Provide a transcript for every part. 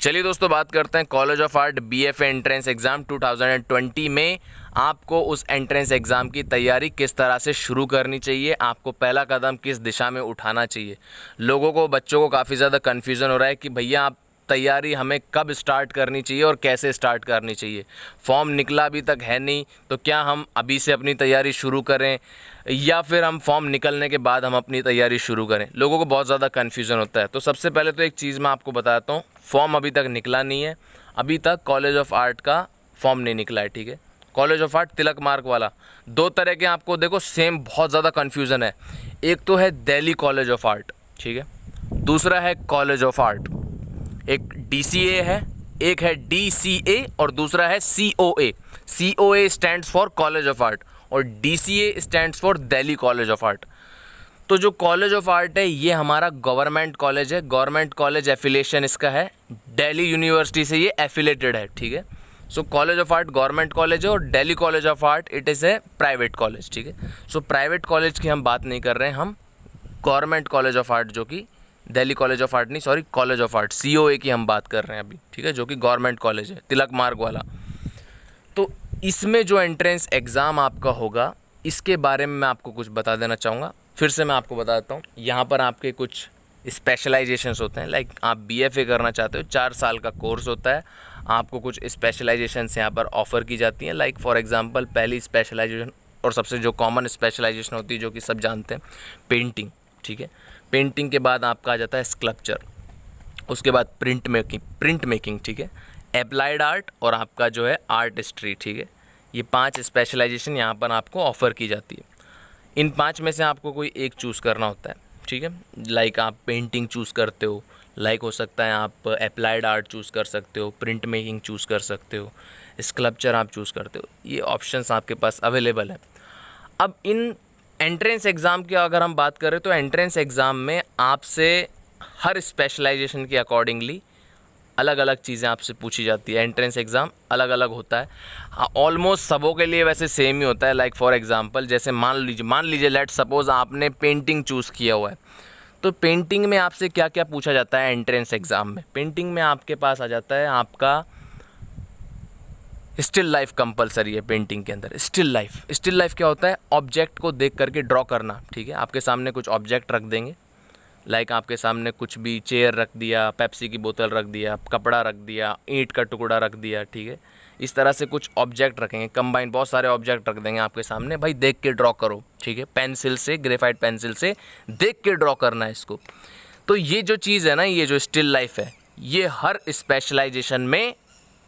चलिए दोस्तों, बात करते हैं college of art BFA entrance exam 2020 में आपको उस एंट्रेंस एग्ज़ाम की तैयारी किस तरह से शुरू करनी चाहिए, आपको पहला कदम किस दिशा में उठाना चाहिए। लोगों को, बच्चों को काफ़ी ज़्यादा कन्फ्यूज़न हो रहा है कि भैया आप तैयारी हमें कब स्टार्ट करनी चाहिए और कैसे स्टार्ट करनी चाहिए। फॉर्म निकला अभी तक है नहीं, तो क्या हम अभी से अपनी तैयारी शुरू करें या फिर हम फॉर्म निकलने के बाद हम अपनी तैयारी शुरू करें। लोगों को बहुत ज़्यादा कन्फ्यूज़न होता है। तो सबसे पहले तो एक चीज़ मैं आपको बताता हूँ, फॉर्म अभी तक निकला नहीं है। अभी तक कॉलेज ऑफ आर्ट का फॉर्म नहीं निकला है, ठीक है। College of art Tilak mark वाला, दो तरह के आपको देखो सेम बहुत ज़्यादा कन्फ्यूज़न है। एक तो है दिल्ली कॉलेज ऑफ आर्ट, ठीक है, दूसरा है कॉलेज ऑफ आर्ट। एक DCA है, एक है DCA और दूसरा है COA। COA stands for college of art और DCA stands for Delhi college of art. तो जो कॉलेज ऑफ आर्ट है ये हमारा गवर्नमेंट कॉलेज है, गवर्नमेंट कॉलेज एफिलिएशन इसका है, दिल्ली यूनिवर्सिटी से ये एफिलेटेड है, ठीक है। So college of art government college है और Delhi college of art it is a private college, ठीक है। सो प्राइवेट कॉलेज की हम बात नहीं कर रहे हैं, हम गवर्नमेंट कॉलेज ऑफ आर्ट जो कि दिल्ली कॉलेज ऑफ आर्ट नहीं, sorry, college of art COA की हम बात कर रहे हैं अभी, ठीक है, जो कि गवर्नमेंट कॉलेज है तिलक मार्ग वाला। तो इसमें जो एंट्रेंस एग्ज़ाम आपका होगा इसके बारे में मैं आपको कुछ बता देना चाहूँगा। फिर से मैं आपको बताता हूँ, यहाँ पर आपके कुछ स्पेशलाइजेशंस होते हैं। लाइक आप BFA करना चाहते हो, 4 साल का कोर्स होता है, आपको कुछ स्पेशलाइजेशंस यहाँ पर ऑफ़र की जाती हैं। लाइक फॉर एग्ज़ाम्पल पहली स्पेशलाइजेशन और सबसे जो कॉमन स्पेशलाइजेशन होती है जो कि सब जानते हैं, पेंटिंग, ठीक है। पेंटिंग के बाद आपका आ जाता है स्कल्पचर, उसके बाद प्रिंट मेकिंग, ठीक है, एप्लाइड आर्ट और आपका जो है आर्ट हिस्ट्री, ठीक है। ये 5 स्पेशलाइजेशन यहाँ पर आपको ऑफ़र की जाती है। इन 5 में से आपको कोई एक चूज़ करना होता है, ठीक है। लाइक आप पेंटिंग चूज़ करते हो, लाइक हो सकता है आप एप्लाइड आर्ट चूज़ कर सकते हो, प्रिंट मेकिंग चूज़ कर सकते हो, स्कल्पचर आप चूज़ करते हो। ये ऑप्शंस आपके पास अवेलेबल है। अब इन एंट्रेंस एग्ज़ाम की अगर हम बात करें तो एंट्रेंस एग्ज़ाम में आपसे हर स्पेशलाइजेशन के अकॉर्डिंगली अलग अलग चीज़ें आपसे पूछी जाती है। एंट्रेंस एग्ज़ाम अलग अलग होता है, हाँ, ऑलमोस्ट सबों के लिए वैसे सेम ही होता है। लाइक फॉर एग्ज़ाम्पल जैसे मान लीजिए लेट सपोज़ आपने पेंटिंग चूज़ किया हुआ है, तो पेंटिंग में आपसे क्या क्या पूछा जाता है एंट्रेंस एग्ज़ाम में। पेंटिंग में आपके पास आ जाता है आपका स्टिल लाइफ कंपलसरी है। पेंटिंग के अंदर स्टिल लाइफ क्या होता है, ऑब्जेक्ट को देख करके ड्रॉ करना, ठीक है। आपके सामने कुछ ऑब्जेक्ट रख देंगे, लाइक आपके सामने कुछ भी चेयर रख दिया, पेप्सी की बोतल रख दिया, कपड़ा रख दिया, ईंट का टुकड़ा रख दिया, ठीक है। इस तरह से कुछ ऑब्जेक्ट रखेंगे, कंबाइन बहुत सारे ऑब्जेक्ट रख देंगे आपके सामने, भाई देख के ड्रॉ करो, ठीक है। पेंसिल से, ग्रेफाइट पेंसिल से देख के ड्रॉ करना है इसको। तो ये जो चीज़ है ना, ये जो स्टिल लाइफ है, ये हर स्पेशलाइजेशन में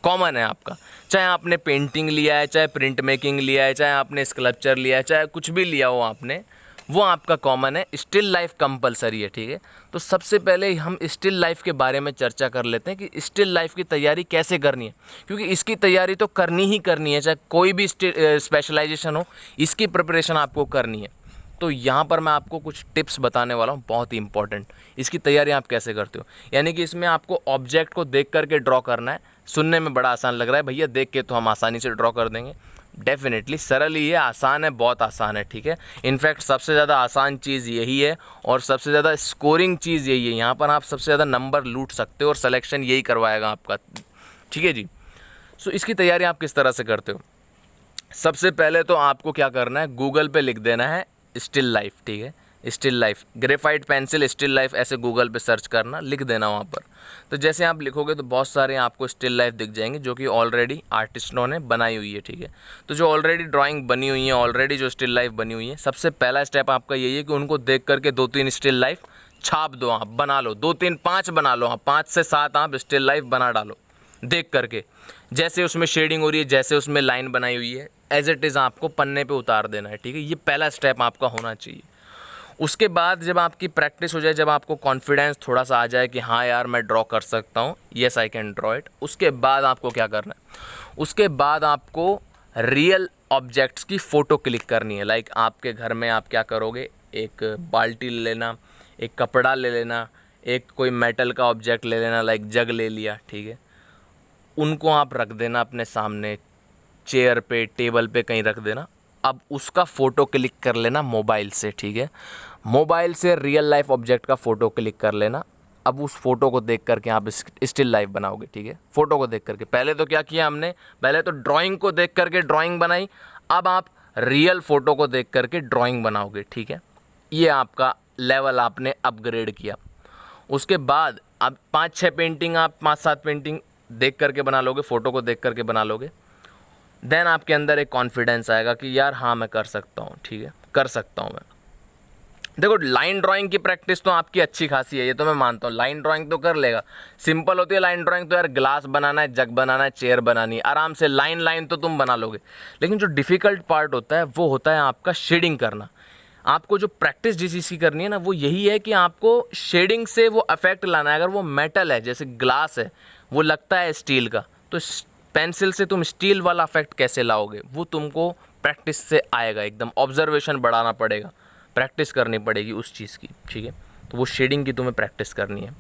कॉमन है आपका। चाहे आपने पेंटिंग लिया है, चाहे प्रिंट मेकिंग लिया है, चाहे आपने स्कल्पचर लिया है, चाहे कुछ भी लिया हो आपने, वो आपका कॉमन है। स्टिल लाइफ कंपलसरी है, ठीक है। तो सबसे पहले हम स्टिल लाइफ के बारे में चर्चा कर लेते हैं कि स्टिल लाइफ की तैयारी कैसे करनी है, क्योंकि इसकी तैयारी तो करनी ही करनी है, चाहे कोई भी स्पेशलाइजेशन हो, इसकी प्रिपरेशन आपको करनी है। तो यहाँ पर मैं आपको कुछ टिप्स बताने वाला हूँ, बहुत ही इंपॉर्टेंट। इसकी तैयारी आप कैसे करते हो, यानी कि इसमें आपको ऑब्जेक्ट को देख करके ड्रॉ करना है। सुनने में बड़ा आसान लग रहा है, भैया देख के तो हम आसानी से ड्रॉ कर देंगे। डेफिनेटली सरल ही है, आसान है, बहुत आसान है, ठीक है। इनफैक्ट सबसे ज़्यादा आसान चीज़ यही है और सबसे ज़्यादा स्कोरिंग चीज़ यही है। यहाँ पर आप सबसे ज़्यादा नंबर लूट सकते हो और सिलेक्शन यही करवाएगा आपका, ठीक है जी। सो इसकी तैयारी आप किस तरह से करते हो, सबसे पहले तो आपको क्या करना है, गूगल पे लिख देना है स्टिल लाइफ, ठीक है। Still life, graphite pencil still life, ऐसे गूगल पे सर्च करना, लिख देना वहाँ पर। तो जैसे आप लिखोगे तो बहुत सारे आपको स्टिल लाइफ दिख जाएंगे जो कि ऑलरेडी आर्टिस्टों ने बनाई हुई है, ठीक है। तो जो ऑलरेडी ड्राइंग बनी हुई है, ऑलरेडी जो स्टिल लाइफ बनी हुई है, सबसे पहला स्टेप आपका यही है कि उनको देख करके 2-3 स्टिल लाइफ छाप दो, आप बना लो, 2-3 5 बना लो, हाँ 5 से 7 आप स्टिल लाइफ बना डालो देख करके। जैसे उसमें शेडिंग हो रही है, जैसे उसमें लाइन बनाई हुई है, एज इट इज़ आपको पन्ने पे उतार देना है, ठीक है। ये पहला स्टेप आपका होना चाहिए। उसके बाद जब आपकी प्रैक्टिस हो जाए, जब आपको कॉन्फिडेंस थोड़ा सा आ जाए कि हाँ यार मैं ड्रॉ कर सकता हूँ, yes I can draw it, उसके बाद आपको क्या करना है, उसके बाद आपको रियल ऑब्जेक्ट्स की फ़ोटो क्लिक करनी है। लाइक आपके घर में आप क्या करोगे, एक बाल्टी ले लेना, एक कपड़ा ले लेना, एक कोई मेटल का ऑब्जेक्ट ले लेना, लाइक जग ले लिया, ठीक है। उनको आप रख देना अपने सामने, चेयर पे, टेबल पे कहीं रख देना। अब उसका फ़ोटो क्लिक कर लेना मोबाइल से, ठीक है। मोबाइल से रियल लाइफ ऑब्जेक्ट का फ़ोटो क्लिक कर लेना अब उस फोटो को देख करके आप स्टिल लाइफ बनाओगे, ठीक है। फोटो को देख करके, पहले तो क्या किया हमने, पहले तो ड्राइंग को देख करके ड्राइंग बनाई, अब आप रियल फोटो को देख करके ड्राइंग बनाओगे, ठीक है। ये आपका लेवल आपने अपग्रेड किया। उसके बाद अब 5-6 पेंटिंग, आप 5-7 पेंटिंग देख करके बना लोगे, फ़ोटो को देख करके बना लोगे। देन आपके अंदर एक कॉन्फिडेंस आएगा कि यार हाँ मैं कर सकता हूँ, ठीक है, कर सकता हूँ मैं। देखो लाइन ड्राइंग की प्रैक्टिस तो आपकी अच्छी खासी है, ये तो मैं मानता हूँ, लाइन ड्राइंग तो कर लेगा, सिंपल होती है लाइन ड्राइंग तो यार, ग्लास बनाना है, जग बनाना है, चेयर बनानी है, आराम से लाइन लाइन तो तुम बना लोगे। लेकिन जो डिफ़िकल्ट पार्ट होता है वो होता है आपका शेडिंग करना। आपको जो प्रैक्टिस जिस चीज़ की करनी है ना, वो यही है कि आपको शेडिंग से वो इफेक्ट लाना है। अगर वो मेटल है, जैसे ग्लास है, वो लगता है स्टील का, तो पेंसिल से तुम स्टील वाला इफेक्ट कैसे लाओगे, वो तुमको प्रैक्टिस से आएगा। एकदम ऑब्जर्वेशन बढ़ाना पड़ेगा, प्रैक्टिस करनी पड़ेगी उस चीज़ की, ठीक है। तो वो शेडिंग की तुम्हें प्रैक्टिस करनी है।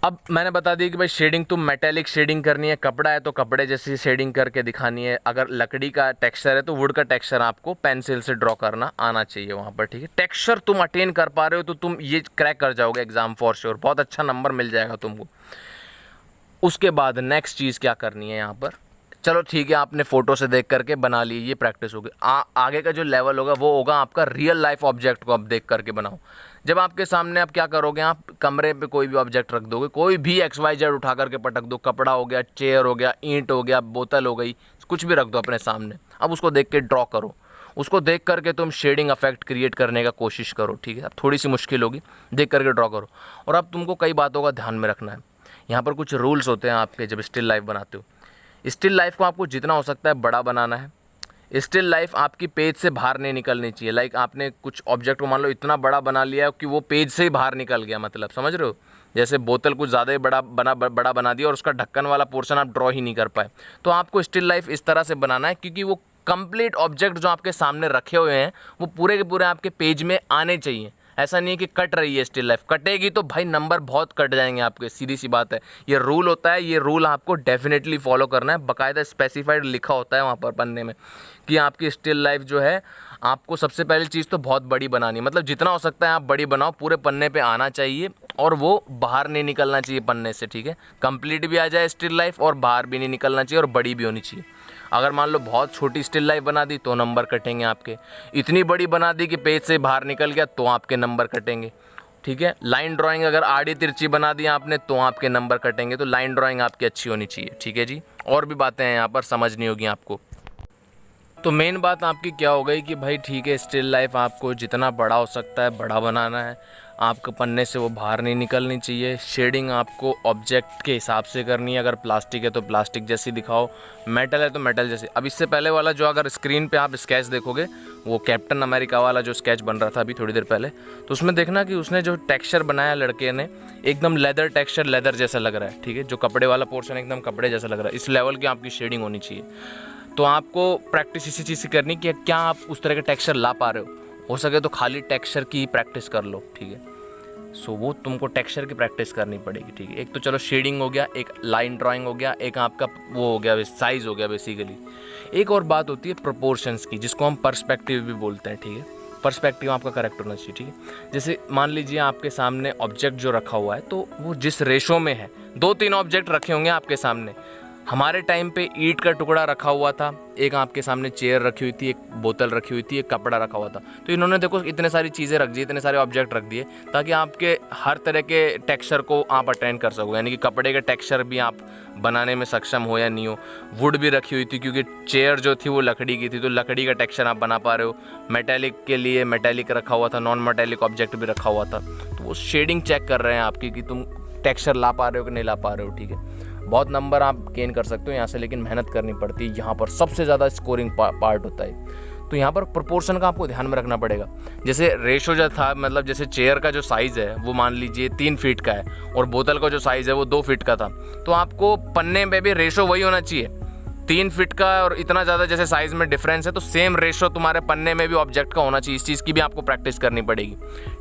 अब मैंने बता दिया कि भाई शेडिंग तुम मेटेलिक शेडिंग करनी है, कपड़ा है तो कपड़े जैसी शेडिंग करके दिखानी है, अगर लकड़ी का टेक्सचर है तो वुड का टेक्सचर आपको पेंसिल से ड्रॉ करना आना चाहिए वहाँ पर, ठीक है। टेक्सचर तुम अटेन कर पा रहे हो तो तुम ये क्रैक कर जाओगे एग्जाम फॉर श्योर, बहुत अच्छा नंबर मिल जाएगा तुमको। उसके बाद नेक्स्ट चीज़ क्या करनी है यहाँ पर, चलो ठीक है आपने फ़ोटो से देख करके बना ली, ये प्रैक्टिस होगी। आगे का जो लेवल होगा वो होगा आपका रियल लाइफ ऑब्जेक्ट को आप देख करके बनाओ। जब आपके सामने आप क्या करोगे, आप कमरे पे कोई भी ऑब्जेक्ट रख दोगे, कोई भी XYZ उठा करके पटक दो, कपड़ा हो गया, चेयर हो गया, ईंट हो गया, बोतल हो गई, कुछ भी रख दो अपने सामने। अब उसको देख के ड्रॉ करो, उसको देख करके तुम शेडिंग इफेक्ट क्रिएट करने का कोशिश करो, ठीक है। अब थोड़ी सी मुश्किल होगी, देख करके ड्रॉ करो। और अब तुमको कई बातों का ध्यान में रखना है। यहाँ पर कुछ रूल्स होते हैं आपके जब स्टिल लाइफ बनाते हो। स्टिल लाइफ को आपको जितना हो सकता है बड़ा बनाना है। स्टिल लाइफ आपकी पेज से बाहर नहीं निकलनी चाहिए। लाइक आपने कुछ ऑब्जेक्ट को मान लो इतना बड़ा बना लिया कि वो पेज से ही बाहर निकल गया, मतलब समझ रहे हो, जैसे बोतल कुछ ज़्यादा ही बड़ा बना दिया और उसका ढक्कन वाला पोर्शन आप ड्रॉ ही नहीं कर पाए। तो आपको स्टिल लाइफ इस तरह से बनाना है क्योंकि वो कंप्लीट ऑब्जेक्ट जो आपके सामने रखे हुए हैं वो पूरे के पूरे आपके पेज में आने चाहिए। ऐसा नहीं है कि कट रही है स्टिल लाइफ, कटेगी तो भाई नंबर बहुत कट जाएंगे आपके, सीधी सी बात है। ये रूल होता है, ये रूल आपको डेफिनेटली फॉलो करना है, बाकायदा स्पेसिफाइड लिखा होता है वहाँ पर पन्ने में कि आपकी स्टिल लाइफ जो है आपको सबसे पहली चीज़ तो बहुत बड़ी बनानी है, मतलब जितना हो सकता है आप बड़ी बनाओ, पूरे पन्ने पे आना चाहिए और वो बाहर नहीं निकलना चाहिए पन्ने से, ठीक है। कंप्लीट भी आ जाए स्टिल लाइफ और बाहर भी नहीं निकलना चाहिए और बड़ी भी होनी चाहिए। अगर मान लो बहुत छोटी स्टिल लाइफ बना दी तो नंबर कटेंगे आपके, इतनी बड़ी बना दी कि पेज से बाहर निकल गया तो आपके नंबर कटेंगे, ठीक है। लाइन ड्राइंग अगर आड़ी तिरछी बना दी आपने तो आपके नंबर कटेंगे। तो लाइन ड्राइंग आपकी अच्छी होनी चाहिए, ठीक है जी। और भी बातें हैं यहाँ पर समझनी होगी आपको। तो मेन बात आपकी क्या हो गई कि भाई ठीक है स्टिल लाइफ आपको जितना बड़ा हो सकता है बड़ा बनाना है, आपके पन्ने से वो बाहर नहीं निकलनी चाहिए। शेडिंग आपको ऑब्जेक्ट के हिसाब से करनी है, अगर प्लास्टिक है तो प्लास्टिक जैसी दिखाओ, मेटल है तो मेटल जैसे। अब इससे पहले वाला जो अगर स्क्रीन पे आप स्केच देखोगे, वो कैप्टन अमेरिका वाला जो स्केच बन रहा था अभी थोड़ी देर पहले, तो उसमें देखना कि उसने जो टेक्सचर बनाया लड़के ने एकदम लेदर टेक्सचर, लेदर जैसा लग रहा है, ठीक है। जो कपड़े वाला पोर्शन एकदम कपड़े जैसा लग रहा है, इस लेवल की आपकी शेडिंग होनी चाहिए। तो आपको प्रैक्टिस इसी चीज़ से करनी कि क्या आप उस तरह के टेक्सचर ला पा रहे हो सके तो खाली टेक्सचर की प्रैक्टिस कर लो, ठीक है। सो वो तुमको टेक्सचर की प्रैक्टिस करनी पड़ेगी, ठीक है। एक तो चलो शेडिंग हो गया, एक लाइन ड्राइंग हो गया, एक आपका वो हो गया साइज़ हो गया बेसिकली। एक और बात होती है प्रोपोर्शंस की, जिसको हम पर्सपेक्टिव भी बोलते हैं, ठीक है। पर्सपेक्टिव आपका करेक्ट होना चाहिए, ठीक है। जैसे मान लीजिए आपके सामने ऑब्जेक्ट जो रखा हुआ है तो वो जिस रेशो में है, 2-3 ऑब्जेक्ट रखे होंगे आपके सामने। हमारे टाइम पे ईंट का टुकड़ा रखा हुआ था, एक आपके सामने चेयर रखी हुई थी, एक बोतल रखी हुई थी, एक कपड़ा रखा हुआ था। तो इन्होंने देखो इतने सारी चीज़ें रख दी, इतने सारे ऑब्जेक्ट रख दिए ताकि आपके हर तरह के टेक्सचर को आप अटेंड कर सको, यानी कि कपड़े के टेक्सचर भी आप बनाने में सक्षम हो या नहीं हो। वुड भी रखी हुई थी क्योंकि चेयर जो थी वो लकड़ी की थी, तो लकड़ी का टेक्सचर आप बना पा रहे हो। मेटेलिक के लिए मेटेलिक रखा हुआ था, नॉन मेटेलिक ऑब्जेक्ट भी रखा हुआ था। तो वो शेडिंग चेक कर रहे हैं आपकी कि तुम टेक्सचर ला पा रहे हो कि नहीं ला पा रहे हो, ठीक है। बहुत नंबर आप गेन कर सकते हो यहाँ से, लेकिन मेहनत करनी पड़ती है। यहाँ पर सबसे ज़्यादा स्कोरिंग पार्ट होता है। तो यहाँ पर प्रोपोर्शन का आपको ध्यान में रखना पड़ेगा। जैसे रेशो जो था, मतलब जैसे चेयर का जो साइज़ है वो मान लीजिए 3 फीट का है और बोतल का जो साइज़ है वो 2 फीट का था, तो आपको पन्ने में भी रेशो वही होना चाहिए। 3 फीट का और इतना ज़्यादा जैसे साइज़ में डिफरेंस है तो सेम रेशो तुम्हारे पन्ने में भी ऑब्जेक्ट का होना चाहिए। इस चीज़ की भी आपको प्रैक्टिस करनी पड़ेगी,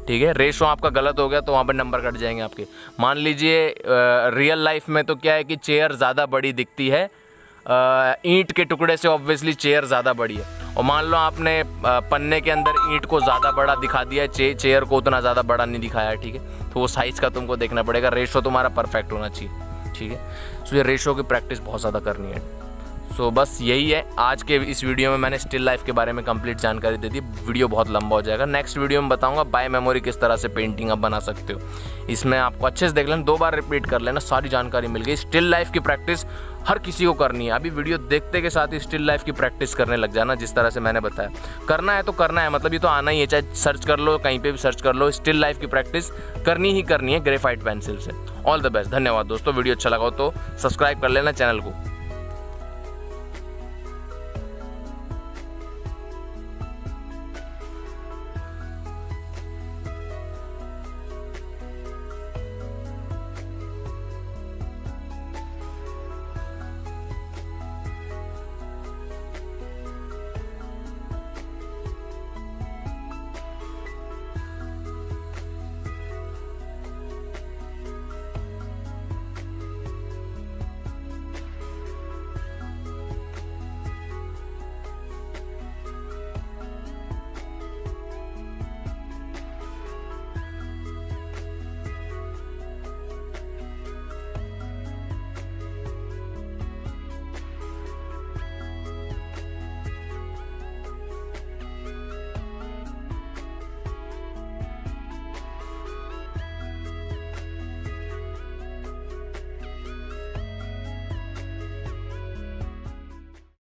ठीक है। रेशो आपका गलत हो गया तो वहाँ पर नंबर कट जाएंगे आपके। मान लीजिए रियल लाइफ में तो क्या है कि चेयर ज़्यादा बड़ी दिखती है ईंट के टुकड़े से ऑब्वियसली चेयर ज़्यादा बड़ी है, और मान लो आपने पन्ने के अंदर ईंट को ज़्यादा बड़ा दिखा दिया है, चेयर को उतना ज़्यादा बड़ा नहीं दिखाया है, ठीक है। तो वो साइज़ का तुमको देखना पड़ेगा, रेशो तुम्हारा परफेक्ट होना चाहिए, ठीक है। सो ये रेशो की प्रैक्टिस बहुत ज़्यादा करनी है। सो बस यही है आज के इस वीडियो में, मैंने स्टिल लाइफ के बारे में कंप्लीट जानकारी दे दी। वीडियो बहुत लंबा हो जाएगा। नेक्स्ट वीडियो में बताऊंगा बाय मेमोरी किस तरह से पेंटिंग आप बना सकते हो। इसमें आपको अच्छे से देख लेना, 2 बार रिपीट कर लेना, सारी जानकारी मिल गई। स्टिल लाइफ की प्रैक्टिस हर किसी को करनी है। अभी वीडियो देखते के साथ ही स्टिल लाइफ की प्रैक्टिस करने लग जाना, जिस तरह से मैंने बताया। करना है तो करना है, मतलब ये तो आना ही है, चाहे सर्च कर लो, कहीं पे भी सर्च कर लो, स्टिल लाइफ की प्रैक्टिस करनी ही करनी है ग्रेफाइट पेंसिल से। ऑल द बेस्ट, धन्यवाद दोस्तों। वीडियो अच्छा लगा हो तो सब्सक्राइब कर लेना चैनल को।